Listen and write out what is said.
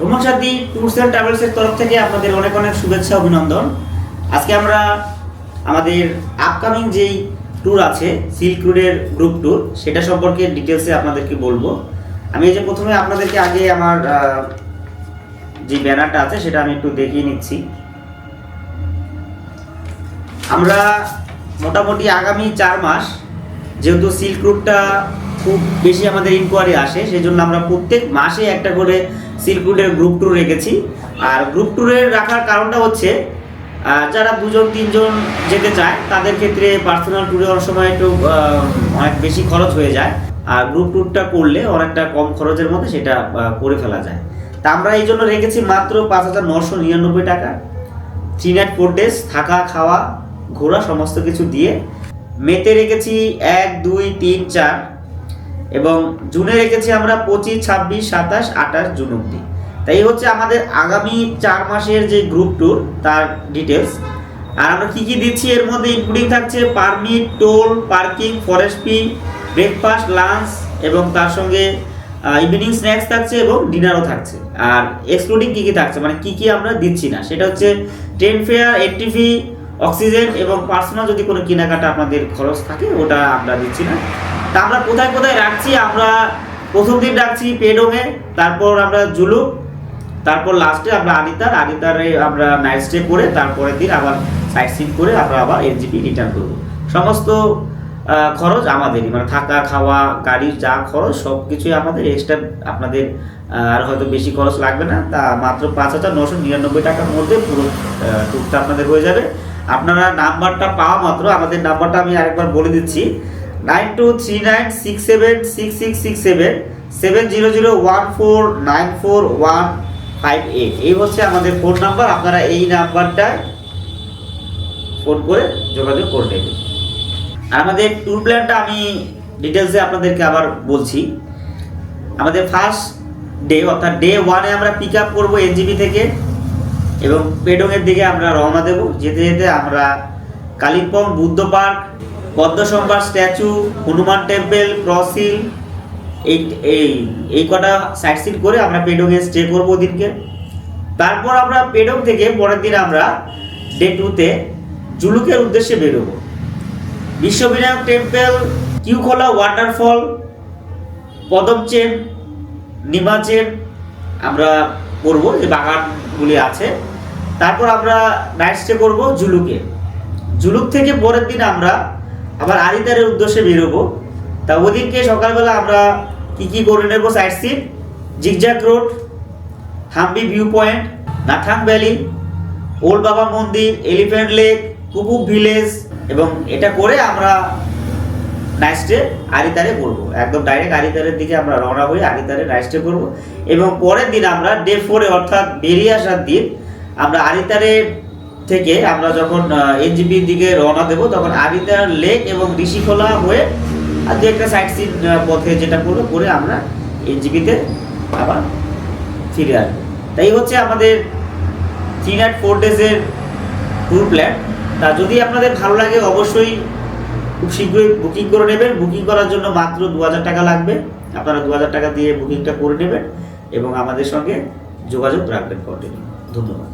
ভ্রমণ সাথী tours and ট্রাভেলসের তরফ থেকে আপনাদের অনেক অনেক শুভেচ্ছা অভিনন্দন। আজকে আমরা আমাদের আপকামিং যেই ট্যুর আছে সিল্ক রোডের গ্রুপ ট্যুর, সেটা সম্পর্কে ডিটেলসে আপনাদেরকে বলবো। আমি এই যে প্রথমে আপনাদেরকে আগে আমার যে ব্যানারটা আছে সেটা আমি একটু দেখিয়ে নিচ্ছি। আমরা মোটামুটি আগামী 4 মাস, যেহেতু সিল্ক রুটটা খুব বেশি আমাদের ইনকোয়ারি আসে, সেই জন্য আমরা প্রত্যেক মাসে একটা করে সিল্ক রুটের গ্রুপ ট্যুর রেখেছি। আর গ্রুপ ট্যুরের রাখার কারণটা হচ্ছে যারা 2-3 জন যেতে চায় তাদের ক্ষেত্রে পার্সোনাল ট্যুরে অনেক সময় একটু অনেক বেশি খরচ হয়ে যায়, আর গ্রুপ ট্যুরটা করলে অনেকটা কম খরচের মধ্যে সেটা করে ফেলা যায়। তা আমরা এই জন্য রেখেছি মাত্র 5,999 টাকা, 3 নাইট 4 ডেজ, থাকা খাওয়া ঘোরা সমস্ত কিছু দিয়ে। মেতে রেখেছি 1, 2, 3, 4 এবং জুনে রেখেছি আমরা 25, 26, 27, 28 জুন অবধি। তাই হচ্ছে আমাদের আগামী 4 মাসের যে গ্রুপ ট্যুর তার ডিটেলস। আর আমরা কী কী দিচ্ছি এর মধ্যে ইনক্লুডিং থাকছে পারমিট, টোল, পার্কিং, ফরেস্ট ফি, ব্রেকফাস্ট, লাঞ্চ এবং তার সঙ্গে ইভিনিং স্ন্যাক্স থাকছে এবং ডিনারও থাকছে। আর এক্সক্লুডিং কী কী থাকছে, মানে কী কী আমরা দিচ্ছি না, সেটা হচ্ছে train fair, entry fee, oxygen এবং পার্সোনাল যদি কোনো কেনাকাটা আপনাদের খরচ থাকে ওটা আমরা দিচ্ছি না। তা আমরা কোথায় কোথায় রাখছি, আমরা প্রথম দিন রাখছি পেডোঙে, তারপর আমরা জুলুক, তারপর লাস্টে আমরা আদিতারে আমরা নাইট স্টে করে তারপরের দিন আবার সাইট সিন করে আমরা আবার এনজিপি রিটার্ন করব। সমস্ত খরচ আমাদেরই, মানে থাকা খাওয়া গাড়ির যা খরচ সব কিছুই আমাদের, এক্সট্রা আপনাদের আর হয়তো বেশি খরচ লাগবে না। তা মাত্র 5,999 টাকার মধ্যে পুরো ট্যুরটা আপনাদের হয়ে যাবে। আপনারা নাম্বারটা পাওয়া মাত্র, আমাদের নাম্বারটা আমি আরেকবার বলে দিচ্ছি, 9239676667 7001494158। এই হচ্ছে আমাদের ফোন নাম্বার। আপনারা এই নাম্বারটায় ফোন করে যোগাযোগ করে নেবেন। আর আমাদের ট্যুর প্ল্যানটা আমি ডিটেলসে আপনাদেরকে আবার বলছি। আমাদের ফার্স্ট ডে অর্থাৎ ডে 1-এ আমরা পিক আপ করবো এনজিপি থেকে এবং পেডোঙের দিকে আমরা রওনা দেব। যেতে যেতে আমরা Kalimpong Buddha park, Padmasambhava statue, Hanuman temple, cross hill, এই কটা সাইট সিন করে আমরা পেডোঙে স্টে করবো ওদিনকে। তারপর আমরা পেডোং থেকে পরের দিন আমরা ডে 2-তে জুলুকের উদ্দেশ্যে বেরোবো। বিশ্ববিনায়ক টেম্পল, কিউখোলা ওয়াটারফল, পদমচেন, নিমাচেন আমরা করবো, যে বাগানগুলি আছে। তারপর আমরা নাইট স্টে করবো জুলুকে। জুলুক থেকে পরের দিন আমরা আবার আরিতারের উদ্দেশ্যে বেরোবো। তা ওদিনকে সকালবেলা আমরা কি কি করে নেব sight seen, zigzag road, Hambi view point, Nathang valley, old Baba Mandir, elephant lake, কুপুব village, এবং এটা করে আমরা নাইট স্টে আরিতারে করবো। একদম ডাইরেক্ট আরিতারের দিকে আমরা রওনা হয়ে আরিতারে নাইট স্টে করবো। এবং পরের দিন আমরা ডে 4-এ অর্থাৎ বেরিয়ে আসার দিন আমরা আরিতারে থেকে আমরা যখন এনজিপির দিকে রওনা দেবো তখন আরিতার লেক এবং ঋষিখোলা হয়ে আর দু একটা সাইট সিন পথে যেটা করবো করে আমরা এনজিপিতে আবার ফিরে আসবো। তাই হচ্ছে আমাদের 3 নাইট 4 ডেজের ট্যুর প্ল্যান। তা যদি আপনাদের ভালো লাগে অবশ্যই খুব শীঘ্রই বুকিং করে নেবেন। বুকিং করার জন্য মাত্র 2,000 টাকা লাগবে। আপনারা 2,000 টাকা দিয়ে বুকিংটা করে নেবেন এবং আমাদের সঙ্গে যোগাযোগ রাখবেন। ধন্যবাদ।